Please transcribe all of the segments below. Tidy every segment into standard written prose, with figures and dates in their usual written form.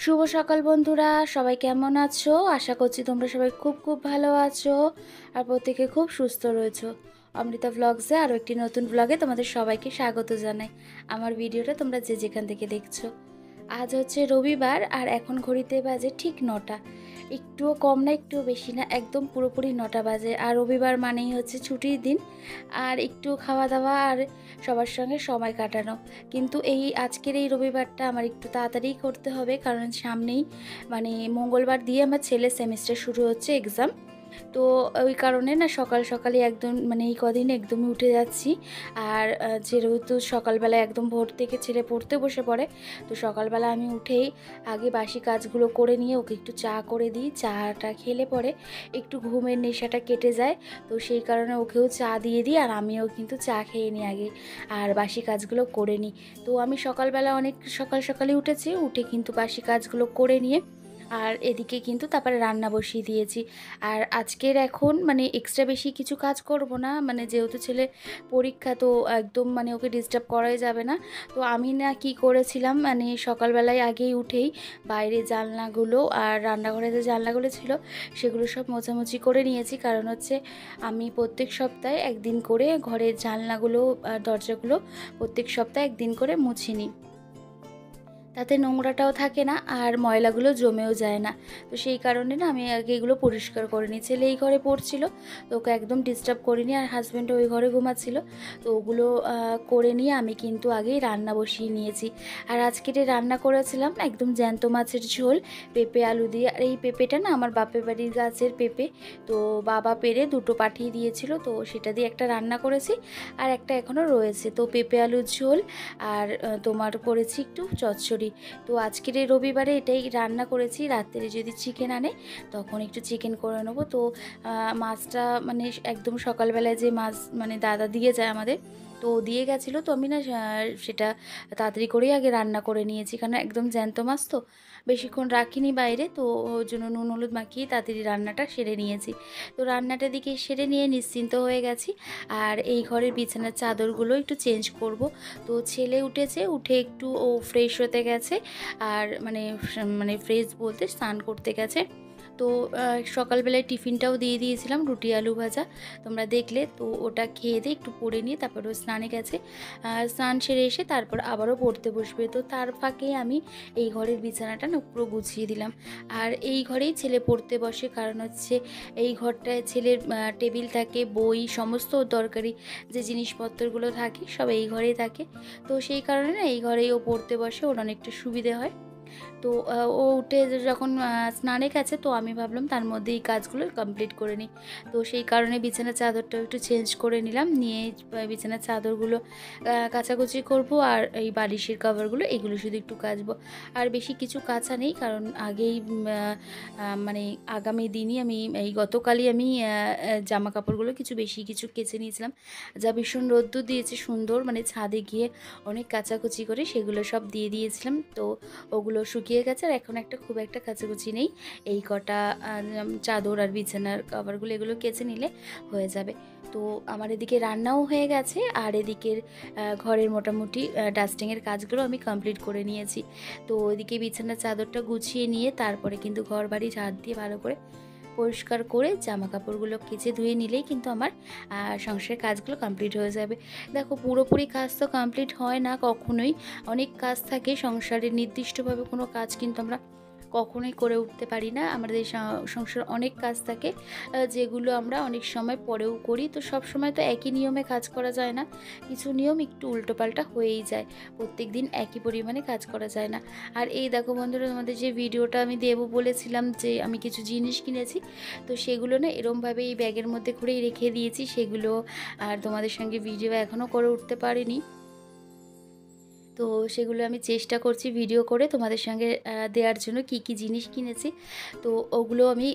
শুভ সকাল বন্ধুরা, সবাই কেমন আছো? আশা করছি তোমরা সবাই খুব খুব ভালো আছো আর প্রত্যেকে খুব সুস্থ রয়েছো। অমৃতা ব্লগসে আরও একটি নতুন ব্লগে তোমাদের সবাইকে স্বাগত জানাই। আমার ভিডিওটা তোমরা যে যেখান থেকে দেখছো। আজ হচ্ছে রবিবার আর এখন ঘড়িতে বাজে ঠিক 9টা। একটুও কম না একটুও বেশি না, একদম পুরোপুরি 9টা বাজে। আর রবিবার মানেই হচ্ছে ছুটির দিন আর একটু খাওয়া দাওয়া আর সবার সঙ্গে সময় কাটানো। কিন্তু আজকের এই রবিবারটা আমার একটু তাড়াতাড়ি করতে হবে, কারণ সামনেই মঙ্গলবার দিয়ে আমার ছেলের সেমিস্টার শুরু হচ্ছে, এক্সাম। তো ওই কারণে না সকাল সকালই একদম এই কদিন একদমই উঠে যাচ্ছি। আর যেহেতু সকালবেলা একদম ভোর থেকে ছেলে পড়তে বসে পড়ে, তো সকালবেলা আমি উঠেই আগে বাসি কাজগুলো করে নিয়ে ওকে একটু চা করে দিই। চাটা খেলে পরে একটু ঘুমের নেশাটা কেটে যায়, তো সেই কারণে ওকেও চা দিয়ে দিই আর আমিও কিন্তু চা খেয়ে নিই আগে, আর বাসি কাজগুলো করে নিই। তো আমি সকালবেলা অনেক সকালে উঠেছি, উঠে কিন্তু বাসি কাজগুলো করে নিয়ে আর এদিকে কিন্তু তারপরে রান্না বসিয়ে দিয়েছি। আর আজকের এখন এক্সট্রা বেশি কিছু কাজ করব না, যেহেতু ছেলে পরীক্ষা, তো একদম ওকে ডিস্টার্ব করাই যাবে না। তো আমি না কি করেছিলাম, সকালবেলায় আগেই উঠেই বাইরে জানলাগুলো আর রান্নাঘরে যে জানলাগুলো ছিল সেগুলো সব মোছামুছি করে নিয়েছি। কারণ হচ্ছে আমি প্রত্যেক সপ্তাহে একদিন করে ঘরের জানলাগুলো আর দরজাগুলো প্রত্যেক সপ্তাহে একদিন করে মুছি নিই, তাতে নোংরাটাও থাকে না আর ময়লাগুলো জমেও যায় না। তো সেই কারণে না আমি আগে এগুলো পরিষ্কার করে নিই। ছেলে এই ঘরে পড়ছিল, তো ওকে একদম ডিস্টার্ব করিনি, আর হাজব্যান্ডও ওই ঘরে ঘুমাচ্ছিল। তো ওগুলো করে নিয়ে আমি কিন্তু আগেই রান্না বসিয়ে নিয়েছি। আর আজকের রান্না করেছিলাম একদম জ্যান্ত মাছের ঝোল, পেঁপে আলু দিয়ে। আর এই পেঁপেটা না আমার বাপের বাড়ির গাছের পেঁপে, তো বাবা পেরে দুটো পাঠিয়ে দিয়েছিল, তো সেটা দিয়ে একটা রান্না করেছি আর একটা এখনও রয়েছে। তো পেঁপে আলুর ঝোল আর তোমার করেছি একটু চচ্চড়ি। তো আজকের এই রবিবারে এটাই রান্না করেছি। রাত্রে যদি চিকেন আনে তখন একটু চিকেন করে নেবো। তো মাছটা একদম সকালবেলায় যে মাছ দাদা দিয়ে যায় আমাদের, তো দিয়ে গেছিলো, তো আমি না সেটা তাড়াতাড়ি করেই আগে রান্না করে নিয়েছি, কারণ একদম জ্যান্ত মাছ তো বেশিক্ষণ রাখিনি বাইরে, তো ওর জন্য নুন হলুদ মাখিয়ে তাড়াতাড়ি রান্নাটা সেরে নিয়েছি। তো রান্নাটা দিকে সেরে নিয়ে নিশ্চিন্ত হয়ে গেছি। আর এই ঘরের বিছানার চাদরগুলো একটু চেঞ্জ করব। তো ছেলে উঠেছে, উঠে একটু ও ফ্রেশ হতে গেছে, আর ফ্রেশ বলতে স্নান করতে গেছে। তো সকালবেলায় টিফিনটাও দিয়ে দিয়েছিলাম, রুটি আলু ভাজা, তোমরা দেখলে। তো ওটা খেয়ে দিয়ে একটু পড়ে নিয়ে তারপর ও স্নানে গেছে। স্নান সেরে এসে তারপর আবারও পড়তে বসবে। তো তার ফাঁকে আমি এই ঘরের বিছানাটা না পুরো গুছিয়ে দিলাম। আর এই ঘরেই ছেলে পড়তে বসে, কারণ হচ্ছে এই ঘরটায় ছেলের টেবিল থাকে, বই, সমস্ত দরকারি যে জিনিসপত্রগুলো থাকে সব এই ঘরেই থাকে। তো সেই কারণে না এই ঘরেই ও পড়তে বসে, ওর অনেকটা সুবিধে হয়। তো ও উঠে যখন স্নানে গেছে, তো আমি ভাবলাম তার মধ্যে এই কাজগুলো কমপ্লিট করে নিই। তো সেই কারণে বিছানার চাদরটাও একটু চেঞ্জ করে নিলাম, নিয়ে বিছানার চাদরগুলো কাচাকুচি করব, আর এই বালিশের কভারগুলো এগুলো শুধু একটু কাচবো। আর বেশি কিছু কাচা নেই, কারণ আগেই আগামী দিনই আমি গতকালই আমি জামা কাপড়গুলো বেশি কিছু কেচে নিয়েছিলাম, যা ভীষণ রোদ্দুর দিয়েছে সুন্দর, ছাদে গিয়ে অনেক কাচাকুচি করে সেগুলো সব দিয়ে দিয়েছিলাম। তো ওগুলো শুকিয়ে গেছে, আর এখন খুব একটা কাচাকুচি নেই। এই কটা চাদর আর বিছানার কভারগুলো এগুলো কেচে নিলে হয়ে যাবে। তো আমার এদিকে রান্নাও হয়ে গেছে, আর এদিকের ঘরের মোটামুটি ডাস্টিংয়ের কাজগুলো আমি কমপ্লিট করে নিয়েছি। তো ওইদিকে বিছানার চাদরটা গুছিয়ে নিয়ে তারপরে কিন্তু ঘর বাড়ি ঝাড় দিয়ে ভালো করে পরিষ্কার করে জামা কাপড়গুলো কেচে ধুয়ে নিলেই কিন্তু আমার সংসারের কাজগুলো কমপ্লিট হয়ে যাবে। দেখো, পুরোপুরি কাজ তো কমপ্লিট হয় না কখনোই, অনেক কাজ থাকে সংসারের, নির্দিষ্টভাবে কোনো কাজ কিন্তু আমরা কখনোই করে উঠতে পারি না। আমাদের সংসার অনেক কাজ থাকে, যেগুলো আমরা অনেক সময় পরেও করি। তো সব সময় তো একই নিয়মে কাজ করা যায় না, কিছু নিয়ম একটু উল্টোপাল্টা হয়েই যায়, প্রত্যেক দিন একই পরিমাণে কাজ করা যায় না। আর এই দেখো বন্ধুরা, তোমাদের যে ভিডিওটা আমি দেবো বলেছিলাম, যে আমি কিছু জিনিস কিনেছি, তো সেগুলো না এরমভাবে এই ব্যাগের মধ্যে করেই রেখে দিয়েছি সেগুলো, আর তোমাদের সঙ্গে ভিডিও এখনও করে উঠতে পারিনি। তো সেগুলো আমি চেষ্টা করছি ভিডিও করে তোমাদের সঙ্গে দেওয়ার জন্য, কি কি জিনিস কিনেছি। তো ওগুলো আমি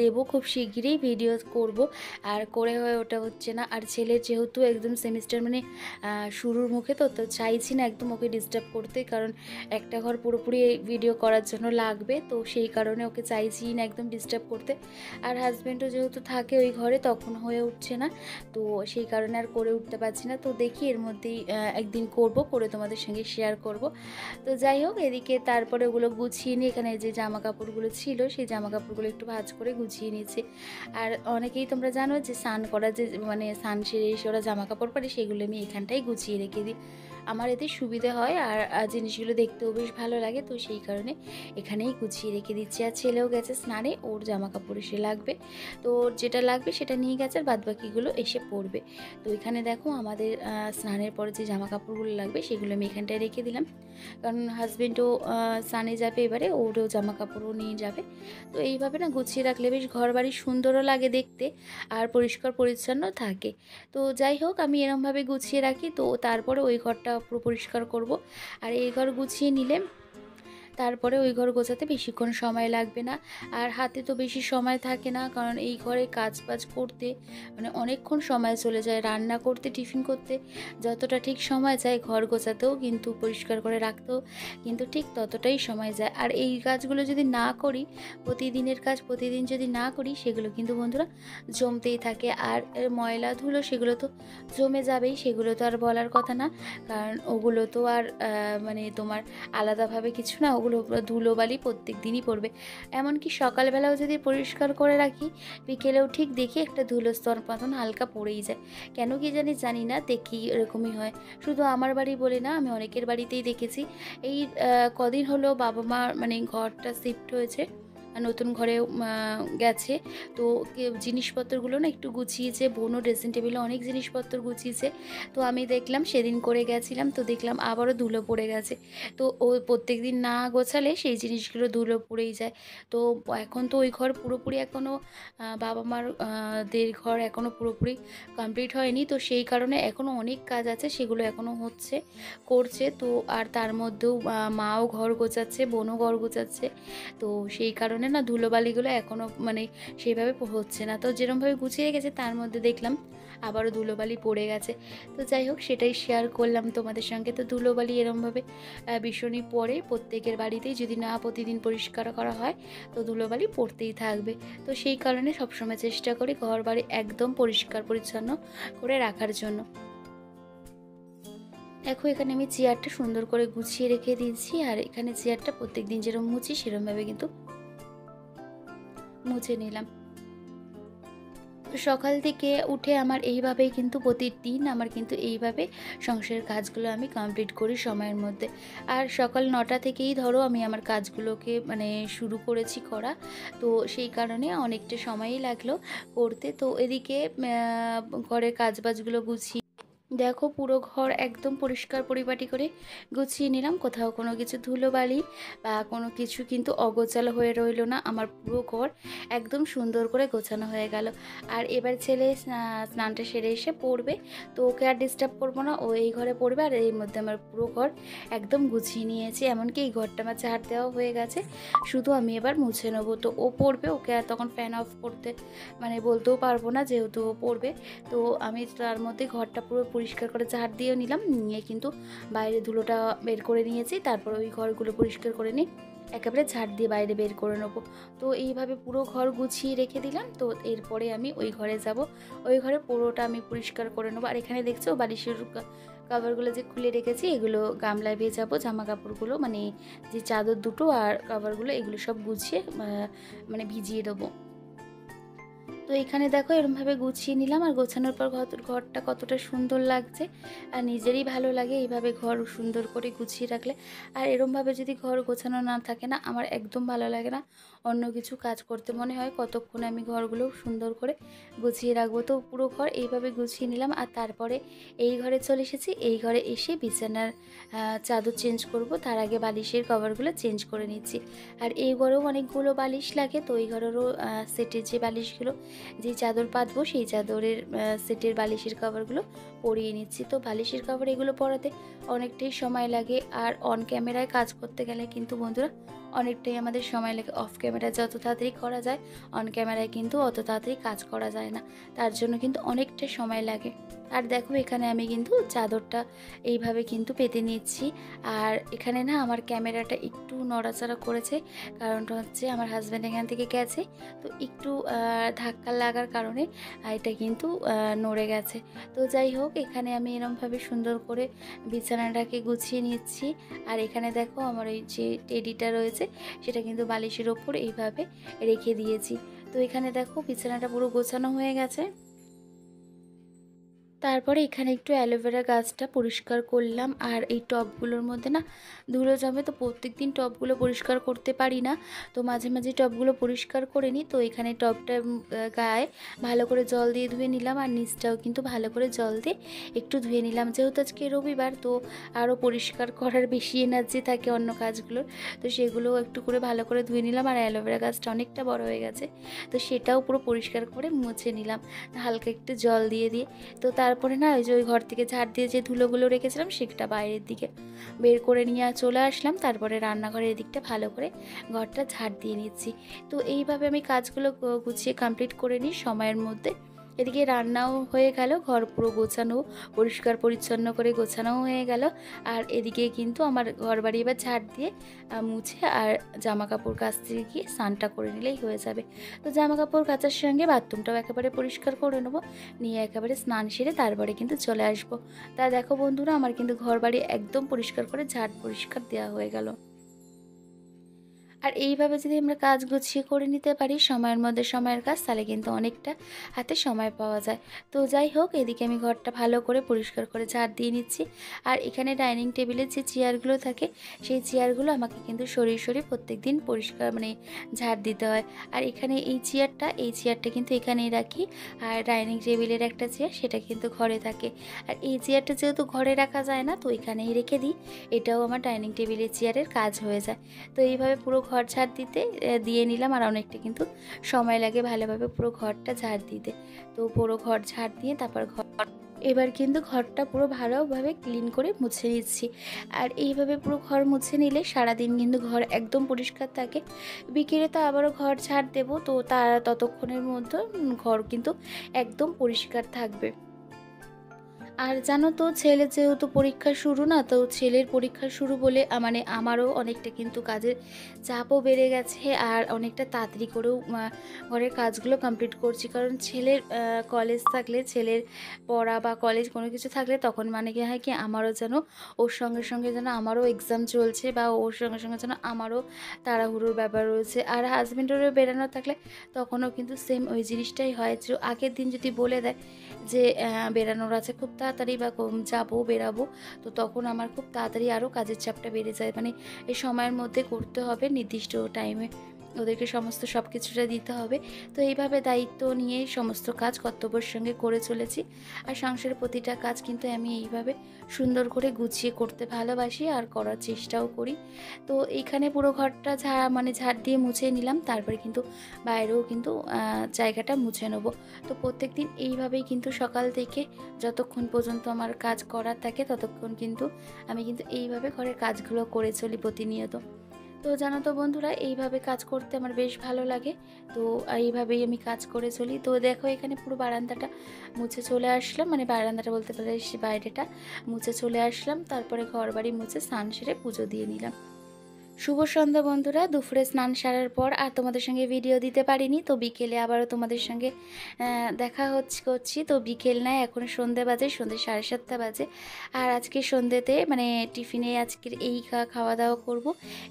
দেবো খুব শিগগিরই, ভিডিও করব। আর করে হয়ে ওটা হচ্ছে না। আর ছেলের যেহেতু একদম সেমিস্টার শুরুর মুখে, তো চাইছি না একদম ওকে ডিস্টার্ব করতে, কারণ একটা ঘর পুরোপুরি ভিডিও করার জন্য লাগবে। তো সেই কারণে ওকে চাইছি না একদম ডিস্টার্ব করতে। আর হাজব্যান্ডও যেহেতু থাকে ওই ঘরে, তখন হয়ে উঠছে না, তো সেই কারণে আর করে উঠতে পারছি না। তো দেখি এর মধ্যেই একদিন করব, করে তোমাদের সঙ্গে সঙ্গে শেয়ার করব। তো যাই হোক, এদিকে তারপরে ওগুলো গুছিয়ে নিয়ে এখানে যে জামা কাপড়গুলো ছিল সেই জামা কাপড়গুলো একটু ভাঁজ করে গুছিয়ে নিয়েছি। আর অনেকেই তোমরা জানো যে স্নান করা যে মানে স্নান সেরে এসে ওরা জামা কাপড় পরে সেগুলো আমি এখানটাই গুছিয়ে রেখে দিই। আমার এতে সুবিধে হয় আর জিনিসগুলো দেখতেও বেশ ভালো লাগে, তো সেই কারণে এখানেই গুছিয়ে রেখে দিচ্ছি। আর ছেলেও গেছে স্নানে, ওর জামা কাপড় এসে লাগবে, তো ওর যেটা লাগবে সেটা নিয়ে গেছে, আর বাদবাকিগুলো এসে পড়বে। তো এখানে দেখো আমাদের স্নানের পরে যে জামা কাপড়গুলো লাগবে সেগুলো আমি এখানটায় রেখে দিলাম, কারণ হাজবেন্ডও স্নানে যাবে, এবারে ওরও জামা কাপড়ও নিয়ে যাবে। তো এইভাবে না গুছিয়ে রাখলে বেশ ঘর বাড়ি সুন্দরও লাগে দেখতে, আর পরিষ্কার পরিচ্ছন্ন থাকে। তো যাই হোক, আমি এরমভাবে গুছিয়ে রাখি। তো তারপরে ওই ঘরটা পুরো পরিষ্কার করব। আর এই ঘর গুছিয়ে নিলে তারপরে ওই ঘর গোছাতে বেশিক্ষণ সময় লাগবে না, আর হাতে তো বেশি সময় থাকে না, কারণ এই ঘরে কাজ বাজ করতে মানে অনেকক্ষণ সময় চলে যায়। রান্না করতে, টিফিন করতে যতটা ঠিক সময় যায়, ঘর গোছাতেও কিন্তু পরিষ্কার করে রাখতেও কিন্তু ঠিক ততটাই সময় যায়। আর এই কাজগুলো যদি না করি, প্রতিদিনের কাজ প্রতিদিন যদি না করি, সেগুলো কিন্তু বন্ধুরা জমতেই থাকে। আর ময়লা ধুলো সেগুলো তো জমে যাবেই, সেগুলো তো আর বলার কথা না, কারণ ওগুলো তো আর মানে তোমার আলাদাভাবে কিছু না, ওগুলো ধুলোবালি প্রত্যেক দিনই পড়বে। এমনকি সকালবেলাও যদি পরিষ্কার করে রাখি, বিকেলেও ঠিক দেখি একটা ধুলো স্তর মতন হালকা পড়েই যায়। কেন কি জানি না, দেখি এরকমই হয়। শুধু আমার বাড়ি বলে না, আমি অনেকের বাড়িতেই দেখেছি। এই কদিন হলো বাবা মা মানে ঘরটা শিফট হয়েছে, নতুন ঘরে গেছে। তো জিনিসপত্রগুলো না একটু গুছিয়েছে, বোনও ড্রেসিং টেবিলে অনেক জিনিসপত্র গুছিয়েছে। তো আমি দেখলাম, সেদিন করে গেছিলাম, তো দেখলাম আবারও ধুলো পড়ে গেছে। তো ও প্রত্যেক দিন না গোছালে সেই জিনিসগুলো ধুলো পড়েই যায়। তো এখন তো ওই ঘর পুরোপুরি এখনও বাবা মার দের ঘর এখনও পুরোপুরি কমপ্লিট হয়নি, তো সেই কারণে এখনও অনেক কাজ আছে, সেগুলো এখনও করছে। তো আর তার মধ্যেও মাও ঘর গোছাচ্ছে, বোনও ঘর গোছাচ্ছে। তো সেই কারণে না ধুলোবালিগুলো এখনও মানে সেইভাবে হচ্ছে না। তো যেরকমভাবে গুছিয়ে রেখেছে তার মধ্যে দেখলাম আবারও ধুলোবালি পড়ে গেছে। তো যাই হোক, সেটাই শেয়ার করলাম তোমাদের সঙ্গে। তো ধুলোবালি এরমভাবে ভীষণই পড়ে প্রত্যেকের বাড়িতেই, যদি না প্রতিদিন পরিষ্কার করা হয় তো ধুলোবালি পড়তেই থাকবে। তো সেই কারণে সবসময় চেষ্টা করি ঘর বাড়ি একদম পরিষ্কার পরিচ্ছন্ন করে রাখার জন্য। দেখো, এখানে আমি চেয়ারটা সুন্দর করে গুছিয়ে রেখে দিয়েছি, আর এখানে চেয়ারটা প্রত্যেক দিন যেরকম মুছি সেরকমভাবে কিন্তু মুছে নিলাম। তো সকাল থেকে উঠে আমার এইভাবেই কিন্তু প্রতিদিন আমার কিন্তু এইভাবে সংসারের কাজগুলো আমি কমপ্লিট করি সময়ের মধ্যে। আর সকাল 9টা থেকেই ধরো আমি আমার কাজগুলোকে মানে শুরু করেছি করা। তো সেই কারণে অনেকটা সময়ই লাগলো করতে। তো এদিকে ঘরের কাজবাজগুলো গুছিয়ে দেখো পুরো ঘর একদম পরিষ্কার পরিপাটি করে গুছিয়ে নিলাম। কোথাও কোনো কিছু ধুলোবালি বা কোনো কিছু কিন্তু অগোছালো হয়ে রইলো না, আমার পুরো ঘর একদম সুন্দর করে গোছানো হয়ে গেল। আর এবার ছেলে স্নানটা সেরে এসে পড়বে, তো ওকে আর ডিস্টার্ব করবো না, ও এই ঘরে পড়বে। আর এর মধ্যে আমার পুরো ঘর একদম গুছিয়ে নিয়েছি, এমনকি এই ঘরটা আমার ঝাড় দেওয়া হয়ে গেছে, শুধু আমি এবার মুছে নেবো। তো ও পড়বে, ওকে আর তখন ফ্যান অফ করতে মানে বলতেও পারবো না, যেহেতু ও পড়বে। তো আমি তার মধ্যে ঘরটা পুরো পরিষ্কার করে ঝাড় দিয়েও নিলাম, নিয়ে কিন্তু বাইরে ধুলোটা বের করে নিয়েছি। তারপর ওই ঘরগুলো পরিষ্কার করে নিই, একেবারে ঝাড় দিয়ে বাইরে বের করে নেবো। তো এইভাবে পুরো ঘর গুছিয়ে রেখে দিলাম। তো এরপরে আমি ওই ঘরে যাব, ওই ঘরে পুরোটা আমি পরিষ্কার করে নেবো। আর এখানে দেখছো বালিশের কাভারগুলো যে খুলে রেখেছি, এগুলো গামলায় ভেজাবো, জামা কাপড়গুলো মানে যে চাদর দুটো আর কাভারগুলো এগুলো সব গুছিয়ে মানে ভিজিয়ে দেবো। তো এখানে দেখো এরমভাবে গুছিয়ে নিলাম, আর গোছানোর পর ঘরটা কতটা সুন্দর লাগছে, আর নিজেরই ভালো লাগে এইভাবে ঘর সুন্দর করে গুছিয়ে রাখলে। আর এরমভাবে যদি ঘর গোছানো না থাকে না, আমার একদম ভালো লাগে না অন্য কিছু কাজ করতে, মনে হয় কতক্ষণে আমি ঘরগুলো সুন্দর করে গুছিয়ে রাখবো। তো পুরো ঘর এইভাবে গুছিয়ে নিলাম, আর তারপরে এই ঘরে চলে এসেছি। এই ঘরে এসে বিছানার চাদর চেঞ্জ করব, তার আগে বালিশের কভারগুলো চেঞ্জ করে নিচ্ছি। আর এই ঘরেও অনেকগুলো বালিশ লাগে, তো এই ঘরেরও সেটের যে বালিশগুলো, যে চাদর পাতবো সেই চাদরের সেটের বালিশের কভারগুলো পরিয়ে নিচ্ছি। তো বালিশের কভার এগুলো পরাতে অনেকটাই সময় লাগে, আর অন ক্যামেরায় কাজ করতে গেলে কিন্তু বন্ধুরা অনেকটাই আমাদের সময় লাগে। অফ ক্যামেরায় যত তাড়াতাড়ি করা যায়, অন ক্যামেরায় কিন্তু অত তাড়াতাড়ি কাজ করা যায় না, তার জন্য কিন্তু অনেকটা সময় লাগে। আর দেখো এখানে আমি কিন্তু চাদরটা এইভাবে কিন্তু পেতে নিচ্ছি। আর এখানে না আমার ক্যামেরাটা একটু নড়াচড়া করেছে, কারণটা হচ্ছে আমার হাজব্যান্ড এখান থেকে গেছে, তো একটু ধাক্কা লাগার কারণে এটা কিন্তু নড়ে গেছে। তো যাই হোক, এখানে আমি এরমভাবে সুন্দর করে বিছানাটাকে গুছিয়ে নিচ্ছি। আর এখানে দেখো আমার এই যে টেডিটা রয়েছে সেটা কিন্তু বালিশের ওপর এইভাবে রেখে দিয়েছি। তো এখানে দেখো বিছানাটা পুরো গোছানো হয়ে গেছে। তারপরে এখানে একটু অ্যালোভেরা গাছটা পরিষ্কার করলাম। আর এই টবগুলোর মধ্যে না ধুলো জমে, তো প্রত্যেক দিন টবগুলো পরিষ্কার করতে পারি না, তো মাঝে মাঝে টবগুলো পরিষ্কার করে নিই। তো এখানে টবটা গায়ে ভালো করে জল দিয়ে ধুয়ে নিলাম, আর নিচটাও কিন্তু ভালো করে জল দিয়ে একটু ধুয়ে নিলাম। যেহেতু আজকে রবিবার, তো আরও পরিষ্কার করার বেশি এনার্জি থাকে অন্য কাজগুলোর, তো সেগুলো একটু করে ভালো করে ধুয়ে নিলাম। আর অ্যালোভেরা গাছটা অনেকটা বড় হয়ে গেছে, তো সেটাও পুরো পরিষ্কার করে মুছে নিলাম হালকা একটু জল দিয়ে দিয়ে। তো তারপরে না ওই যে ওই ঘর থেকে ঝাড় দিয়ে যে ধুলোগুলো রেখেছিলাম সেটা বাইরের দিকে বের করে নিয়ে চলে আসলাম। তারপরে রান্নাঘরের দিকটা ভালো করে ঘরটা ঝাড় দিয়ে নিচ্ছি। তো এইভাবে আমি কাজগুলো গুছিয়ে কমপ্লিট করে নিই সময়ের মধ্যে। এদিকে রান্নাও হয়ে গেল, ঘর পুরো গোছানো, পরিষ্কার পরিচ্ছন্ন করে গোছানোও হয়ে গেল। আর এদিকে কিন্তু আমার ঘর বাড়ি এবার ঝাড় দিয়ে মুছে আর জামা কাপড় কাচতে গিয়ে স্নানটা করে নিলেই হয়ে যাবে। তো জামা কাপড় কাচার সঙ্গে বাথরুমটাও একেবারে পরিষ্কার করে নেবো, নিয়ে একেবারে স্নান সেরে তারপরে কিন্তু চলে আসবো। তা দেখো বন্ধুরা, আমার কিন্তু ঘর বাড়ি একদম পরিষ্কার করে ঝাড় পরিষ্কার দেওয়া হয়ে গেল। আর এইভাবে যদি আমরা কাজ গুছিয়ে করে নিতে পারি সময়ের মধ্যে সময়ের কাজ, তাহলে কিন্তু অনেকটা হাতে সময় পাওয়া যায়। তো যাই হোক, এদিকে আমি ঘরটা ভালো করে পরিষ্কার করে ঝাড় দিয়ে নিচ্ছি। আর এখানে ডাইনিং টেবিলের যে চেয়ারগুলো থাকে সেই চেয়ারগুলো আমাকে কিন্তু সরিয়ে সরিয়ে প্রত্যেক দিন পরিষ্কার ঝাড় দিতে হয়। আর এখানে এই চেয়ারটা কিন্তু এখানেই রাখি। আর ডাইনিং টেবিলের একটা চেয়ার সেটা কিন্তু ঘরে থাকে। আর এই চেয়ারটা যেহেতু ঘরে রাখা যায় না, তো এখানেই রেখে দিই, এটাও আমার ডাইনিং টেবিলের চেয়ারের কাজ হয়ে যায়। তো এইভাবে পুরো ঘর ঝাড় দিয়ে নিলাম। আর অনেকটা কিন্তু সময় লাগে ভালোভাবে পুরো ঘরটা ঝাড় দিতে। তো পুরো ঘর ঝাড় দিয়ে তারপর এবার কিন্তু ঘরটা পুরো ভালোভাবে ক্লিন করে মুছে নিচ্ছি। আর এইভাবে পুরো ঘর মুছে নিলে সারাদিন কিন্তু ঘর একদম পরিষ্কার থাকে। বিকেলে তো আবারও ঘর ঝাড় দেবো, তো ততক্ষণের মধ্যে ঘর কিন্তু একদম পরিষ্কার থাকবে। আর জানো তো, ছেলের যেহেতু পরীক্ষা শুরু না, তো ছেলের পরীক্ষা শুরু বলে আমারও অনেকটা কিন্তু কাজের চাপও বেড়ে গেছে। আর অনেকটা তাড়াতাড়ি করেও ঘরের কাজগুলো কমপ্লিট করছি, কারণ ছেলের কলেজ থাকলে, ছেলের পড়া বা কলেজ কোনো কিছু থাকলে তখন কি হয় কি, আমারও যেন ওর সঙ্গে সঙ্গে যেন আমারও এক্সাম চলছে, বা ওর সঙ্গে সঙ্গে যেন আমারও তাড়াহুড়োর ব্যাপার রয়েছে। আর হাজব্যান্ডেরও বেরানো থাকলে তখনও কিন্তু সেম ওই জিনিসটাই হয়, যে আগের দিন যদি বলে দেয় যে বেরানোর আছে খুব তাড়াতাড়ি বা যাবো বেরাবো, তো তখন আমার খুব তাড়াতাড়ি আরও কাজের চাপটা বেড়ে যায়। এই সময়ের মধ্যে করতে হবে, নির্দিষ্ট টাইমে ওদেরকে সব কিছুটা দিতে হবে। তো এইভাবে দায়িত্ব নিয়ে সমস্ত কাজ কর্তব্যের সঙ্গে করে চলেছি। আর সংসারের প্রতিটা কাজ কিন্তু আমি এইভাবে সুন্দর করে গুছিয়ে করতে ভালোবাসি আর করার চেষ্টাও করি। তো এইখানে পুরো ঘরটা ঝাড় দিয়ে মুছে নিলাম, তারপরে কিন্তু বাইরেও কিন্তু জায়গাটা মুছে নেবো। তো প্রত্যেক দিন এইভাবেই কিন্তু সকাল থেকে যতক্ষণ পর্যন্ত আমার কাজ করার থাকে ততক্ষণ কিন্তু আমি কিন্তু এইভাবে ঘরের কাজগুলো করে চলি প্রতিনিয়ত। তো জানো তো বন্ধুরা, এইভাবে কাজ করতে আমার বেশ ভালো লাগে। তো এইভাবেই আমি কাজ করে চলি। তো দেখো এখানে পুরো বারান্দাটা মুছে চলে আসলাম, বারান্দাটা বলতে পারে বাইরেটা মুছে চলে আসলাম। তারপরে ঘর বাড়ি মুছে স্নান সেরে পুজো দিয়ে নিলাম। শুভ সন্ধ্যা বন্ধুরা। দুপুরে স্নান সারার পর আর তোমাদের সঙ্গে ভিডিও দিতে পারিনি, তো বিকেলে আবারও তোমাদের সঙ্গে দেখা করছি। তো বিকেল নয়, এখন সন্ধ্যে বাজে, সন্ধ্যে 7:30 বাজে। আর আজকে সন্ধ্যেতে টিফিনে আজকের এই খাওয়া দাওয়া করব,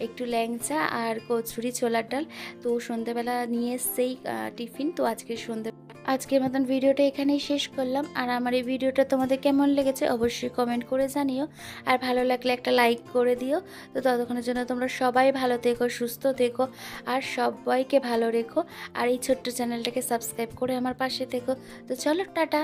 একটু ল্যাংচা আর কচুরি ছোলার ডাল। তো সন্ধ্যেবেলা নিয়ে এসছেই টিফিন। তো আজকের মতন ভিডিওটা এখানেই শেষ করলাম। আর আমার এই ভিডিওটা তোমাদের কেমন লেগেছে অবশ্যই কমেন্ট করে জানিও, আর ভালো লাগলে একটা লাইক করে দিও। তো ততক্ষণের জন্য তোমরা সবাই ভালো থেকো, সুস্থ থেকো, আর সবাইকে ভালো রেখো। আর এই ছোট্ট চ্যানেলটাকে সাবস্ক্রাইব করে আমার পাশে থেকো। তো চলো, টাটা।